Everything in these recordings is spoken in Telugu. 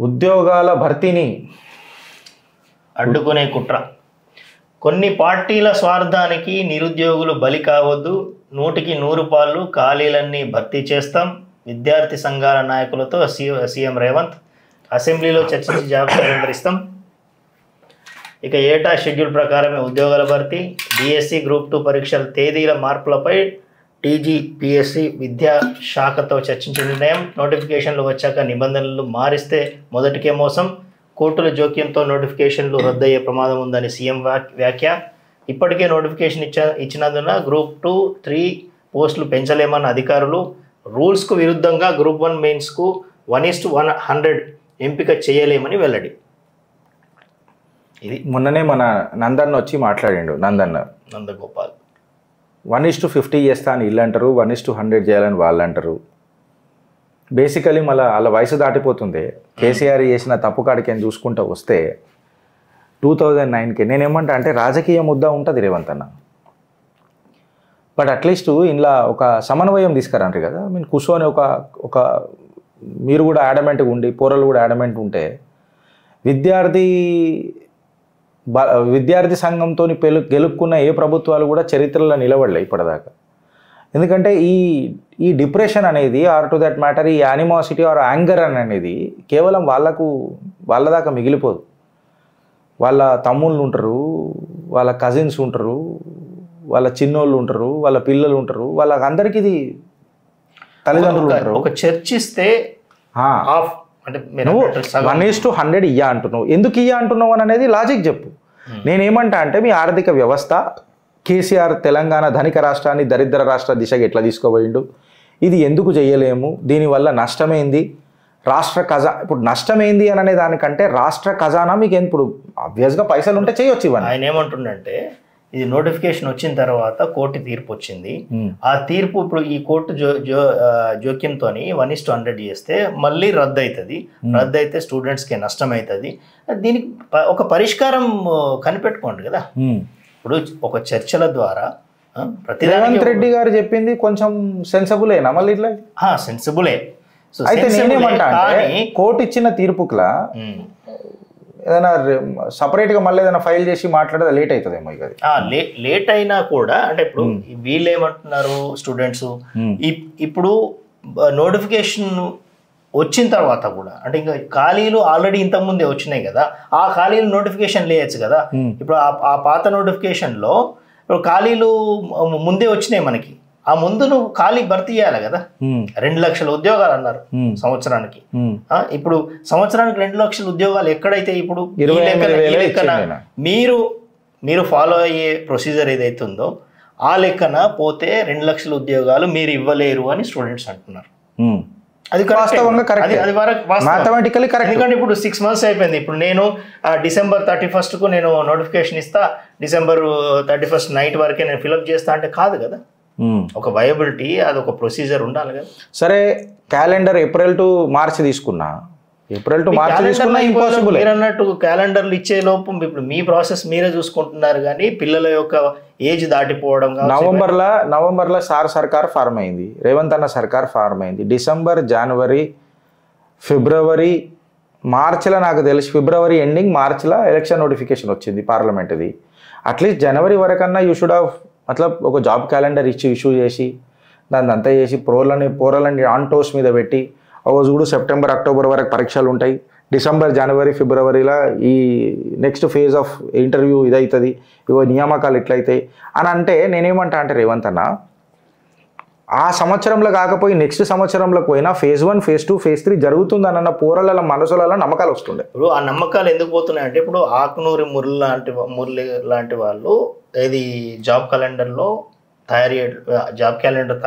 ఉద్యోగాల భర్తీని అడ్డుకునే కుట్ర. కొన్ని పార్టీల స్వార్థానికి నిరుద్యోగులు బలి కావద్దు. 100కి 100 పాళ్ళు ఖాళీలన్నీ భర్తీ చేస్తాం. విద్యార్థి సంఘాల నాయకులతో సీఎం రేవంత్. అసెంబ్లీలో చర్చించి జాబ్ క్యాలెండర్ ఇస్తాం. ఇక ఏటా షెడ్యూల్ ప్రకారమే ఉద్యోగాల భర్తీ. డిఎస్సి గ్రూప్ 2 పరీక్షల తేదీల మార్పులపై టీజీపీఎస్సీ విద్యా శాఖతో చర్చించిన నిర్ణయం. నోటిఫికేషన్లు వచ్చాక నిబంధనలు మారిస్తే మొదటికే మోసం. కోర్టుల జోక్యంతో నోటిఫికేషన్లు రద్దయ్యే ప్రమాదం ఉందని సీఎం వ్యాఖ్య. ఇప్పటికే నోటిఫికేషన్ ఇచ్చినందున గ్రూప్ 2, 3 పోస్టులు పెంచలేమన్న అధికారులు. రూల్స్కు విరుద్ధంగా గ్రూప్ 1 మెయిన్స్కు 1:100 ఎంపిక చేయలేమని వెల్లడి. ఇది మొన్ననే మన నందన్ వచ్చి మాట్లాడిండు. నందగోపాల్ 1:50 చేస్తా అని వీళ్ళు అంటారు, 1:100 చేయాలని వాళ్ళు అంటారు. బేసికలీ మళ్ళీ వాళ్ళ వయసు దాటిపోతుంది. కేసీఆర్ చేసిన తప్పు కాడికి చూసుకుంటూ వస్తే 2009కి నేనేమంటా అంటే రాజకీయ ముద్ద ఉంటుంది రేవంత్ అన్న. బట్ అట్లీస్ట్ ఇంట్లో ఒక సమన్వయం తీసుకురంటారు కదా. మీరు కూర్చొని ఒక మీరు కూడా యాడమెంట్గా ఉండి పోరలు కూడా యాడమెంట్ ఉంటే విద్యార్థి సంఘంతో గెలుపుకున్న ఏ ప్రభుత్వాలు కూడా చరిత్రలో నిలబడలే ఇప్పటిదాకా. ఎందుకంటే ఈ డిప్రెషన్ అనేది ఆర్ టు దట్ మ్యాటర్ ఈ యానిమాసిటీ ఆర్ యాంగర్ అనేది కేవలం వాళ్ళ దాకా మిగిలిపోదు. వాళ్ళ తమ్ముళ్ళు ఉంటారు, వాళ్ళ కజిన్స్ ఉంటారు, వాళ్ళ చిన్నోళ్ళు ఉంటారు, వాళ్ళ పిల్లలు ఉంటారు, వాళ్ళందరికీ ఇది తల్లిదండ్రులు ఉంటారు. ఒక చర్చిస్తే అంటే నువ్వు 1:100 ఇయ్యా అంటున్నావు. ఎందుకు ఇయ్యా అంటున్నావు అని అనేది లాజిక్ చెప్పు. నేనేమంటా అంటే మీ ఆర్థిక వ్యవస్థ కేసీఆర్ తెలంగాణ ధనిక రాష్ట్రాన్ని దరిద్ర రాష్ట్ర దిశగా ఎట్లా తీసుకోబోయిండు, ఇది ఎందుకు చేయలేము, దీనివల్ల నష్టమైంది రాష్ట్ర ఇప్పుడు నష్టమైంది అని అనే దానికంటే రాష్ట్ర ఖజానా మీకు ఇప్పుడు ఆబ్వియస్గా పైసలు ఉంటే చేయొచ్చు ఇవన్నీ. ఆయన ఏమంటుండంటే ఇది నోటిఫికేషన్ వచ్చిన తర్వాత కోర్టు తీర్పు వచ్చింది. ఆ తీర్పు ఇప్పుడు ఈ కోర్టు జోక్యంతో 1:100 చేస్తే మళ్ళీ రద్దు అవుతుంది. రద్దు అయితే స్టూడెంట్స్కి నష్టం అవుతుంది. దీనికి ఒక పరిష్కారం కనిపెట్టుకోండి కదా. ఇప్పుడు ఒక చర్చల ద్వారా రేవంత్ రెడ్డి గారు చెప్పింది కొంచెం సెన్సిబులేనా? మళ్ళీ ఇట్లా సెన్సిబులే. అయితే నేనేమంటా అంటే కోర్టు ఇచ్చిన తీర్పుకులా ఏదైనా సపరేట్గా మళ్ళీ ఏదైనా ఫైల్ చేసి మాట్లాడేది లేట్ అవుతుందేమో. ఇక లేట్ అయినా కూడా అంటే ఇప్పుడు వీళ్ళు ఏమంటున్నారు స్టూడెంట్స్, ఇప్పుడు నోటిఫికేషన్ వచ్చిన తర్వాత కూడా అంటే ఇంకా ఖాళీలు ఆల్రెడీ ఇంతకుముందే వచ్చినాయి కదా, ఆ ఖాళీలు నోటిఫికేషన్ లేయచ్చు కదా. ఇప్పుడు ఆ పాత నోటిఫికేషన్లో ఇప్పుడు ఖాళీలు ముందే వచ్చినాయి మనకి. ఆ ముందు నువ్వు ఖాళీ భర్తీ చేయాలి కదా. 2 లక్షల ఉద్యోగాలు అన్నారు సంవత్సరానికి. ఇప్పుడు సంవత్సరానికి 2 లక్షల ఉద్యోగాలు ఎక్కడైతే ఇప్పుడు మీరు ఫాలో అయ్యే ప్రొసీజర్ ఏదైతే ఉందో ఆ లెక్కన పోతే 2 లక్షల ఉద్యోగాలు మీరు ఇవ్వలేరు అని స్టూడెంట్స్ అంటున్నారు. అది మాథమెటికల్లీ కరెక్ట్. ఎందుకంటే ఇప్పుడు 6 months అయిపోయింది. ఇప్పుడు నేను December 31st నేను నోటిఫికేషన్ ఇస్తా, December 31st నైట్ వరకే నేను ఫిల్అప్ చేస్తా అంటే కాదు కదా. ఒక వయబిలిటీ, అది ఒక ప్రొసీజర్ ఉండాలి కదా. సరే క్యాలెండర్ April to March తీసుకున్నా, ఇంపాసిబుల్. మీరు అన్నట్టు క్యాలెండర్లు ఇచ్చే లోపు ఇప్పుడు మీ ప్రాసెస్ మీరే చూసుకుంటున్నారు కానీ పిల్లల యొక్క ఏజ్ దాటిపోవడం. నవంబర్లో సర్కార్ ఫార్మ్ అయింది, రేవంత్ అన్న సర్కార్ ఫార్మ్ అయింది. డిసెంబర్, జనవరి, ఫిబ్రవరి, మార్చిలో నాకు తెలిసి ఫిబ్రవరి ఎండింగ్, మార్చిలో ఎలక్షన్ నోటిఫికేషన్ వచ్చింది పార్లమెంట్ది. అట్లీస్ట్ జనవరి వరకన్నా యూ షుడ్ హావ్ ఒక జాబ్ క్యాలెండర్ ఇష్యూ చేసి దాన్ని అంతా చేసి పోరలని ఆన్ టోస్ మీద పెట్టి ఒక చూడు సెప్టెంబర్, అక్టోబర్ వరకు పరీక్షలు ఉంటాయి, డిసెంబర్, జనవరి, ఫిబ్రవరిలో ఈ నెక్స్ట్ ఫేజ్ ఆఫ్ ఇంటర్వ్యూ ఇదవుతుంది, ఇవో నియామకాలు ఎట్లయితాయి అని అంటే నేనేమంటా అంటే రేవంత్ అన్న ఆ సంవత్సరంలో కాకపోయి నెక్స్ట్ సంవత్సరంలోకి పోయినా phase 1, phase 2, phase 3 జరుగుతుందన్న పోరల మనసులలో నమ్మకాలు వస్తుండే. ఇప్పుడు ఆ నమ్మకాలు ఎందుకు పోతున్నాయి అంటే ఇప్పుడు ఆకునూరి మురళి లాంటి వాళ్ళు ఏది జాబ్ క్యాలెండర్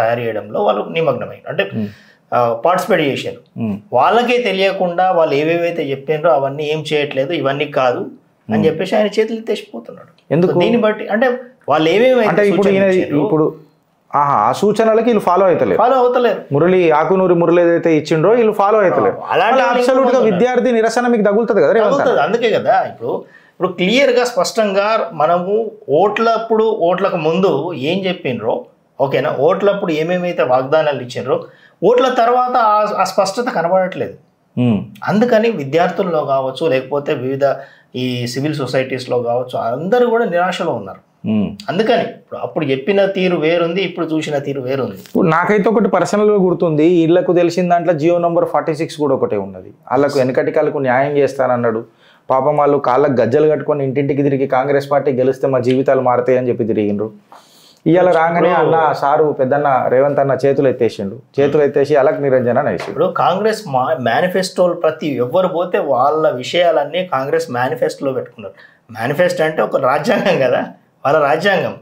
తయారు చేయడంలో వాళ్ళు నిమగ్నమైనారు, అంటే పార్టిసిపేట్ చేశారు. వాళ్ళకే తెలియకుండా వాళ్ళు ఏవేవైతే చెప్పారో అవన్నీ ఏం చేయట్లేదు, ఇవన్నీ కాదు అని చెప్పేసి ఆయన చేతులు తెచ్చిపోతున్నాడు. ఎందుకు? దీన్ని బట్టి అంటే వాళ్ళు ఏమేమి ఇప్పుడు ఆ సూచనలకి వీళ్ళు ఫాలో అవుతలేరు. ఆకునూరి మురళి ఏదైతే ఇచ్చిండ్రో వీళ్ళు ఫాలో అవుతలేరు. అబ్సల్యూట్ గా విద్యార్థి నిరసన మీకు తగులుతుంది కదా. అందుకే కదా ఇప్పుడు క్లియర్గా స్పష్టంగా మనము ఓట్లకు ముందు ఏం చెప్పిండ్రో ఓకేనా, ఓట్లప్పుడు ఏమేమైతే వాగ్దానాలు ఇచ్చిండ్రో ఓట్ల తర్వాత ఆ స్పష్టత కనబడట్లేదు. అందుకని విద్యార్థుల్లో కావచ్చు, లేకపోతే వివిధ ఈ సివిల్ సొసైటీస్లో కావచ్చు, అందరూ కూడా నిరాశలో ఉన్నారు. అందుకని అప్పుడు చెప్పిన తీరు వేరుంది, ఇప్పుడు చూసిన తీరు వేరుంది. ఇప్పుడు నాకైతే ఒకటి పర్సనల్గా గుర్తుంది, వీళ్ళకు తెలిసిన దాంట్లో జియో నంబర్ 46 కూడా ఒకటే ఉన్నది. వాళ్ళకు వెనకటి కాళ్ళకు న్యాయం చేస్తానన్నాడు. పాపం వాళ్ళు కాళ్ళకు గజ్జలు కట్టుకొని ఇంటింటికి తిరిగి కాంగ్రెస్ పార్టీ గెలిస్తే మా జీవితాలు మారుతాయి అని చెప్పి తిరిగిండ్రు. ఇవాళ రాగానే అన్న సారు పెద్దన్న రేవంత్ అన్న చేతులు ఎత్తేసి అలక్ నిరంజన అనేసి. ఇప్పుడు కాంగ్రెస్ మేనిఫెస్టోలు ప్రతి ఎవరు పోతే వాళ్ళ విషయాలన్నీ కాంగ్రెస్ మేనిఫెస్టోలో పెట్టుకున్నారు. మేనిఫెస్టో అంటే ఒక రాజ్యాంగం కదా, వాళ్ళ రాజ్యాంగం.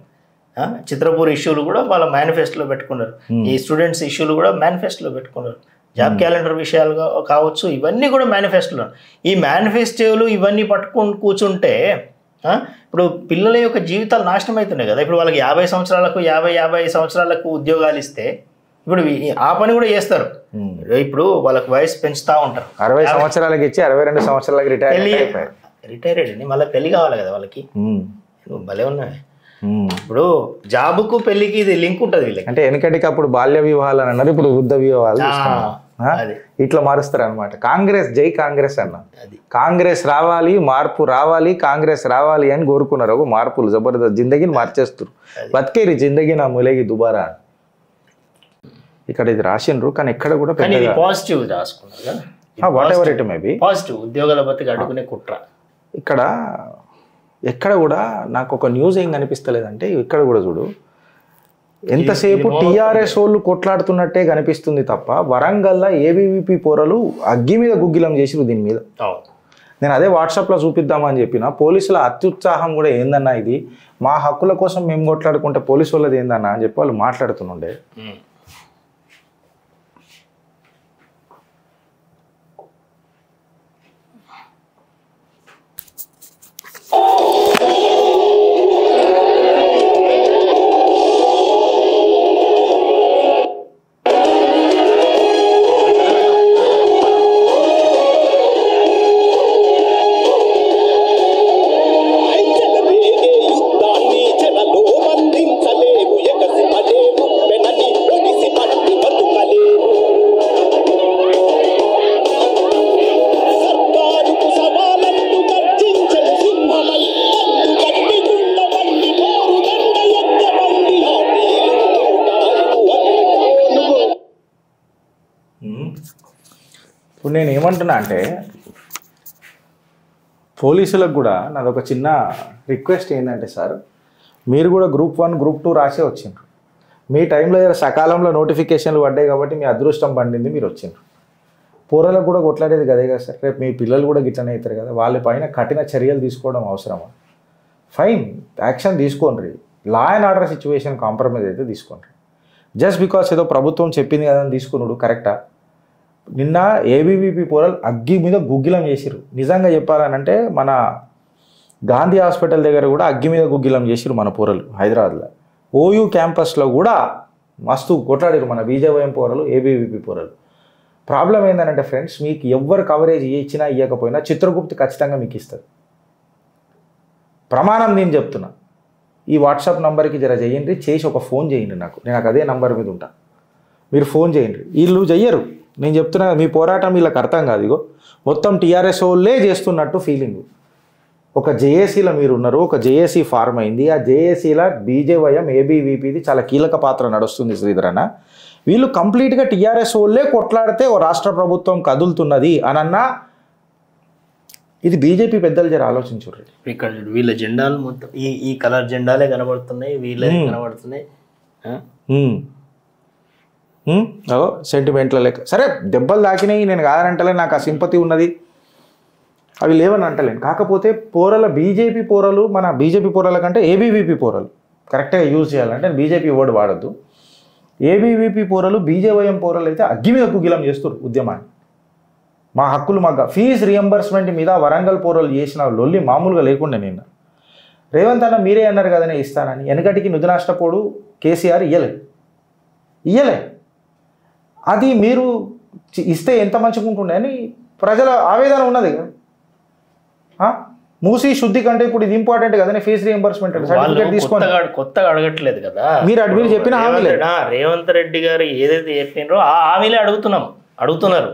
చిత్రపూర్ ఇష్యూలు కూడా వాళ్ళ మేనిఫెస్టోలో పెట్టుకున్నారు. ఈ స్టూడెంట్స్ ఇష్యూలు కూడా మేనిఫెస్టోలో పెట్టుకున్నారు. జాబ్ క్యాలెండర్ విషయాలు కావచ్చు, ఇవన్నీ కూడా మేనిఫెస్టోలో. ఈ మేనిఫెస్టోలు ఇవన్నీ పట్టుకొని కూర్చుంటే ఇప్పుడు పిల్లల యొక్క జీవితాలు నాశనం అవుతున్నాయి కదా. ఇప్పుడు వాళ్ళకి 50 సంవత్సరాలకు 50 సంవత్సరాలకు ఉద్యోగాలు ఇస్తే ఇప్పుడు ఆ పని కూడా చేస్తారు. ఇప్పుడు వాళ్ళకి వయసు పెంచుతూ ఉంటారు. 60 సంవత్సరాలకి ఇచ్చి 62 సంవత్సరాలకి రిటైర్డ్ అండి. మళ్ళీ పెళ్లి కావాలి కదా వాళ్ళకి. భలే ఉన్నాయి. ఇప్పుడు జాబుకు పెళ్లికి ఇది లింక్ ఉంటుంది వీళ్ళకి. అంటే వెనకటికి అప్పుడు బాల్య వివాహాలు అని అన్నారు, ఇప్పుడు వృద్ధ వివాహాలు ఇట్లా మారుస్తారు అనమాట. కాంగ్రెస్ జై కాంగ్రెస్ అన్న, కాంగ్రెస్ రావాలి, మార్పు రావాలి, కాంగ్రెస్ రావాలి అని కోరుకున్నారు. ఒక మార్పులు జబర్దస్త్ జిందగీని మార్చేస్తారు. బతికేరి జిందగీ నా ములేగి దుబారా. ఇక్కడ ఇది రాసిండ్రు, కానీ ఎక్కడ కూడా పాజిటివ్ రాసుకున్నారు. What ever it may be positive ఉద్యోగాల బతికి అడ్డుకునే కుట్ర. ఇక్కడ ఎక్కడ కూడా నాకు ఒక న్యూస్ ఏం కనిపిస్తలేదంటే, ఇక్కడ కూడా చూడు ఎంతసేపు టీఆర్ఎస్ వాళ్ళు కొట్లాడుతున్నట్టే కనిపిస్తుంది తప్ప వరంగల్లో ఏబీవీపీ పోరలు అగ్గి మీద గుగ్గిలం చేసిరు దీని మీద. నేను అదే వాట్సాప్లో చూపిద్దామని చెప్పిన. పోలీసుల అత్యుత్సాహం కూడా ఏందన్నా, ఇది మా హక్కుల కోసం మేము కొట్లాడుకుంటే పోలీసు వాళ్ళది ఏందన్నా అని చెప్పి వాళ్ళు మాట్లాడుతుండే. ఇప్పుడు నేను ఏమంటున్నా అంటే, పోలీసులకు కూడా నాదొక చిన్న రిక్వెస్ట్ ఏంటంటే, సార్ మీరు కూడా గ్రూప్ 1 గ్రూప్ 2 రాసే వచ్చిండ్రు. మీ టైంలో సకాలంలో నోటిఫికేషన్లు పడ్డాయి కాబట్టి మీ అదృష్టం పండింది, మీరు వచ్చిండ్రు. పోరలకు కూడా కొట్లాడేది కదే కదా సార్. రేపు మీ పిల్లలు కూడా గిట్లనే అవుతారు కదా, వాళ్ళ పైన కఠిన చర్యలు తీసుకోవడం అవసరమా? ఫైన్, యాక్షన్ తీసుకోండి. Law and order situation compromise అయితే తీసుకోండి. జస్ట్ బికాస్ ఏదో ప్రభుత్వం చెప్పింది కదా అని తీసుకున్నాడు కరెక్టా? నిన్న ఏబీవీపీ పోరలు అగ్గి మీద గుగ్గిలం చేసిరు. నిజంగా చెప్పాలనంటే మన గాంధీ హాస్పిటల్ దగ్గర కూడా అగ్గి మీద గుగ్గిలం చేసిరు మన పోరలు. హైదరాబాద్లో ఓయూ క్యాంపస్లో కూడా మస్తు కొట్లాడిరు మన బీజేవైఎం పోరలు, ఏబీవీపీ పోరలు. ప్రాబ్లం ఏంటంటే ఫ్రెండ్స్, మీకు ఎవరు కవరేజ్ ఇచ్చినా ఇవ్వకపోయినా చిత్రగుప్తి ఖచ్చితంగా మీకు ఇస్తుంది. ప్రమాణం నేను చెప్తున్నా. ఈ వాట్సాప్ నంబర్కి జర చేయండి, చేసి ఒక ఫోన్ చేయండి నాకు అదే నంబర్ మీద ఉంటా. మీరు ఫోన్ చేయండి. వీళ్ళు చెయ్యరు, నేను చెప్తున్నా. మీ పోరాటం వీళ్ళకి అర్థం కాదు. ఇగో మొత్తం టీఆర్ఎస్ వాళ్ళే చేస్తున్నట్టు ఫీలింగ్. ఒక జేఏసీలో మీరు ఉన్నారు, ఒక జేఏసీ ఫార్మ్ అయింది. ఆ జేఏసీలో బీజేవైఎం ఏబీవీపీది చాలా కీలక పాత్ర నడుస్తుంది శ్రీధరన్న. వీళ్ళు కంప్లీట్గా టీఆర్ఎస్ వాళ్ళే కొట్లాడితే ఓ రాష్ట్ర ప్రభుత్వం కదులుతున్నది అనన్నా, ఇది బీజేపీ పెద్దలు జర ఆలోచించుర్రు. ఇక్కడ వీళ్ళ జెండాలు మొత్తం ఈ కలర్ జెండాలే కనబడుతున్నాయి, వీళ్ళే కనబడుతున్నాయి. సెంటిమెంట్ల లెక్క. సరే దెబ్బలు తాకినాయి, నేను కాదనంటలేను, నాకు ఆ సింపతి ఉన్నది, అవి లేవని అంటలేను. కాకపోతే పోరల బీజేపీ పోరలు, మన బీజేపీ పోరల కంటే ఏబీవీపీ పోరలు కరెక్ట్గా యూజ్ చేయాలంటే బీజేపీ వర్డ్ వాడద్దు. ఏబీవీపీ పోరలు బీజేవైఎం పోరలు అయితే అగ్గి మీద కుగిలం చేస్తారు ఉద్యమాన్ని. మా హక్కులు మాకు ఫీజు రియంబర్స్మెంట్ మీద వరంగల్ పోరలు చేసిన లొల్లి మామూలుగా లేకుండా నిన్న రేవంత్ అన్న మీరే అన్నారు కదనే ఇస్తానని. వెనకటికి నుదినాష్టపోడు కేసీఆర్ ఇయ్యలే. అది మీరు ఇస్తే ఎంత మంచిగా ఉంటుండే అని ప్రజల ఆవేదన ఉన్నది కదా. మూసి శుద్ధి కంటే ఇప్పుడు ఇది ఇంపార్టెంట్ కదనే ఫీజు రియంబర్స్మెంట్ సర్టిఫికేట్ తీసుకోండి. కొత్తగా అడగట్లేదు కదా, మీరు చెప్పిన హామీలే. రేవంత్ రెడ్డి గారు ఏదైతే చెప్పినారో ఆ హామీలే అడుగుతున్నారు.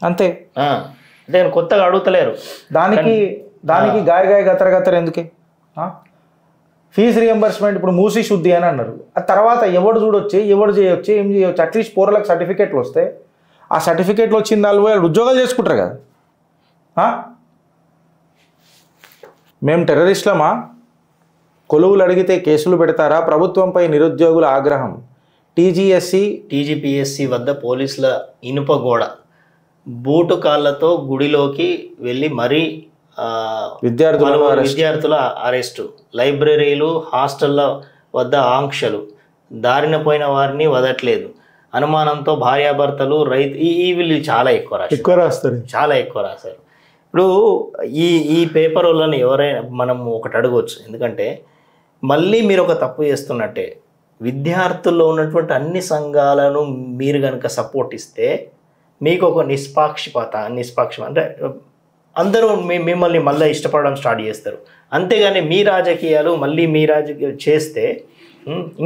అంతే. అంటే కొత్తగా అడుగుతలేరు. దానికి గాయ గతర ఎందుకే? ఫీజు రియంబర్స్మెంట్ ఇప్పుడు మూసి శుద్ధి అని అన్నారు. ఆ తర్వాత ఎవడు చూడొచ్చి ఎవడు చేయొచ్చు ఏం చేయొచ్చు, అట్లీస్ట్ పోరలకు సర్టిఫికేట్లు వస్తే ఆ సర్టిఫికేట్లు వచ్చిన వాళ్ళు ఉద్యోగాలు చేసుకుంటారు కదా. మేము టెర్రరిస్టులమా? కొలువులు అడిగితే కేసులు పెడతారా? ప్రభుత్వంపై నిరుద్యోగుల ఆగ్రహం. టీజీపీఎస్సీ వద్ద పోలీసుల ఇనుప గోడ, బూటు కాళ్ళతో గుడిలోకి వెళ్ళి మరీ విద్యార్థుల అరెస్టు, లైబ్రరీలు హాస్టళ్ల వద్ద ఆంక్షలు, దారిన పోయిన వారిని వదట్లేదు, అనుమానంతో భార్యాభర్తలు వీళ్ళు చాలా ఎక్కువ రాస్తారు. ఇప్పుడు ఈ పేపర్ వాళ్ళని ఎవరైనా మనం ఒకటి అడగవచ్చు. ఎందుకంటే మళ్ళీ మీరు ఒక తప్పు చేస్తున్నట్టే. విద్యార్థుల్లో ఉన్నటువంటి అన్ని సంఘాలను మీరు కనుక సపోర్ట్ ఇస్తే మీకు ఒక నిష్పాక్షం అంటే అందరూ మిమ్మల్ని మళ్ళీ ఇష్టపడడం స్టార్ట్ చేస్తారు. అంతేగాని మీ రాజకీయాలు చేస్తే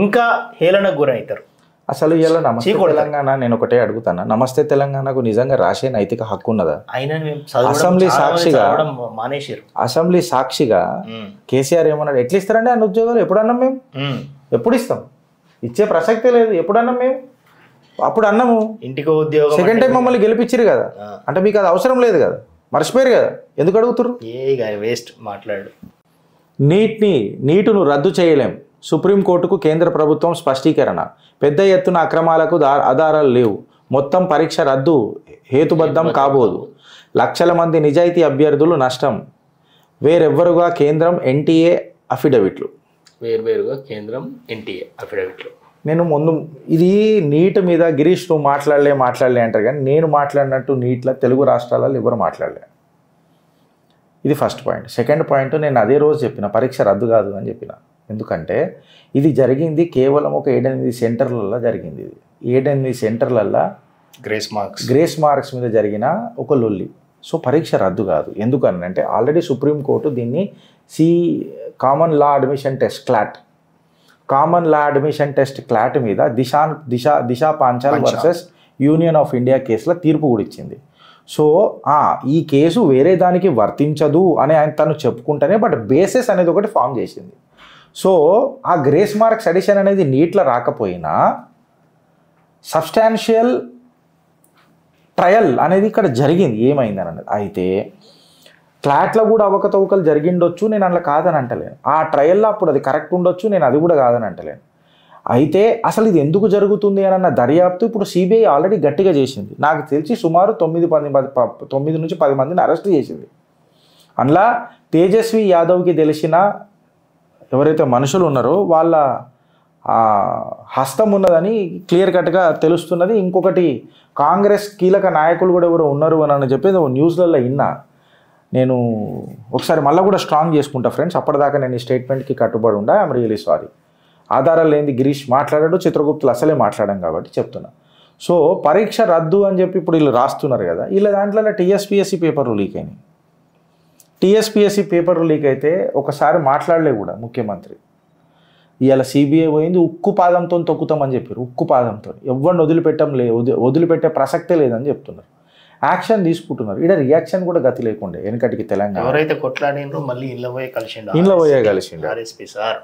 ఇంకా హేళనకు గురవుతారు. అసలు ఇలా నమస్తే తెలంగాణ నేను ఒకటే అడుగుతాను, నమస్తే తెలంగాణకు నిజంగా రాసే నైతిక హక్కు ఉన్నదా? అసెంబ్లీ సాక్షిగా కేసీఆర్ ఏమన్నాడు? ఎట్లా ఇస్తారండి అన్ని ఉద్యోగాలు? ఎప్పుడన్నాం మేము? ఎప్పుడు ఇస్తాం? ఇచ్చే ప్రసక్తే లేదు. ఎప్పుడన్నాం మేము? అప్పుడు అన్నాము ఇంటికి ఉద్యోగం. సెకండ్ టైం మమ్మల్ని గెలిపించారు కదా, అంటే మీకు అది అవసరం లేదు కదా, మర్చిపోయారు కదా, ఎందుకు అడుగుతారు? వేస్ట్ మాట్లాడు. నీటును రద్దు చేయలేం, సుప్రీంకోర్టుకు కేంద్ర ప్రభుత్వం స్పష్టీకరణ. పెద్ద ఎత్తున అక్రమాలకు ఆధారాలు లేవు, మొత్తం పరీక్ష రద్దు హేతుబద్ధం కాబోదు, లక్షల మంది నిజాయితీ అభ్యర్థులు నష్టం, వేరెవ్వరుగా కేంద్రం ఎన్టీఏ అఫిడవిట్లు. నేను ముందు ఇది నీట్ మీద గిరీష్ నువ్వు మాట్లాడలే అంటారు, కానీ నేను మాట్లాడినట్టు నీట్ల తెలుగు రాష్ట్రాలలో ఎవరు మాట్లాడలే. ఇది ఫస్ట్ పాయింట్. సెకండ్ పాయింట్, నేను అదే రోజు చెప్పిన పరీక్ష రద్దు కాదు అని చెప్పిన. ఎందుకంటే ఇది జరిగింది కేవలం ఒక 7-8 సెంటర్లలో జరిగింది. ఇది 7-8 సెంటర్లలో గ్రేస్ మార్క్స్ మీద జరిగిన ఒక లొల్లి. సో పరీక్ష రద్దు కాదు. ఎందుకని అంటే ఆల్రెడీ సుప్రీంకోర్టు దీన్ని కామన్ లా అడ్మిషన్ టెస్ట్ క్లాట్ మీద దిశా Panchal versus union of India కేసులో తీర్పు కూడా ఇచ్చింది. సో ఈ కేసు వేరే దానికి వర్తించదు అని ఆయన తను చెప్పుకుంటేనే బట్ బేసిస్ అనేది ఒకటి ఫామ్ చేసింది. సో ఆ గ్రేస్ మార్క్స్ అడిషన్ అనేది నీట్లో రాకపోయినా సబ్స్టాన్షియల్ ట్రయల్ అనేది ఇక్కడ జరిగింది. ఏమైందని అన్నది అయితే క్లాట్లో కూడా అవకతవకలు జరిగిండొచ్చు, నేను అట్లా కాదని అంటలేను. ఆ ట్రయల్లో అప్పుడు అది కరెక్ట్ ఉండొచ్చు, నేను అది కూడా కాదని అంటలేను. అయితే అసలు ఇది ఎందుకు జరుగుతుంది అని అన్న దర్యాప్తు ఇప్పుడు సిబిఐ ఆల్రెడీ గట్టిగా చేసింది. నాకు తెలిసి సుమారు 9 నుంచి 10 మందిని అరెస్ట్ చేసింది. అందులో తేజస్వి యాదవ్కి తెలిసిన ఎవరైతే మనుషులు ఉన్నారో వాళ్ళ హస్తం ఉన్నదని క్లియర్ కట్గా తెలుస్తున్నది. ఇంకొకటి కాంగ్రెస్ కీలక నాయకులు కూడా ఎవరు ఉన్నారు అని చెప్పి న్యూస్లలో విన్నా. నేను ఒకసారి మళ్ళీ కూడా స్ట్రాంగ్ చేసుకుంటా ఫ్రెండ్స్. అప్పటిదాకా నేను ఈ స్టేట్మెంట్కి కట్టుబడి ఉండా. I'm really sorry. ఆధారాలు లేని గిరీష్ మాట్లాడాడు, చిత్రగుప్తులు అసలే మాట్లాడాం కాబట్టి చెప్తున్నా. సో పరీక్ష రద్దు అని చెప్పి ఇప్పుడు వీళ్ళు రాస్తున్నారు కదా, వీళ్ళ దాంట్లో టీఎస్పీఎస్సీ పేపర్లు లీక్ అయినాయి. టీఎస్పీఎస్సీ పేపర్లు లీక్ అయితే ఒకసారి మాట్లాడలే కూడా ముఖ్యమంత్రి. ఇవాళ సిబిఐ పోయింది, ఉక్కు పాదంతో తొక్కుతామని చెప్పారు. ఉక్కు పాదంతో ఎవరిని వదిలిపెట్టే ప్రసక్తే లేదని చెప్తున్నారు. యాక్షన్ తీసుకుంటున్నారు. ఇక్కడ రియాక్షన్ కూడా గతి లేకుండే వెనకటికి తెలంగాణ. ఎవరైతే కొట్లాడినో మళ్ళీ ఇంట్లో పోయే కలిసిండు ఆర్ఎస్పీ సార్.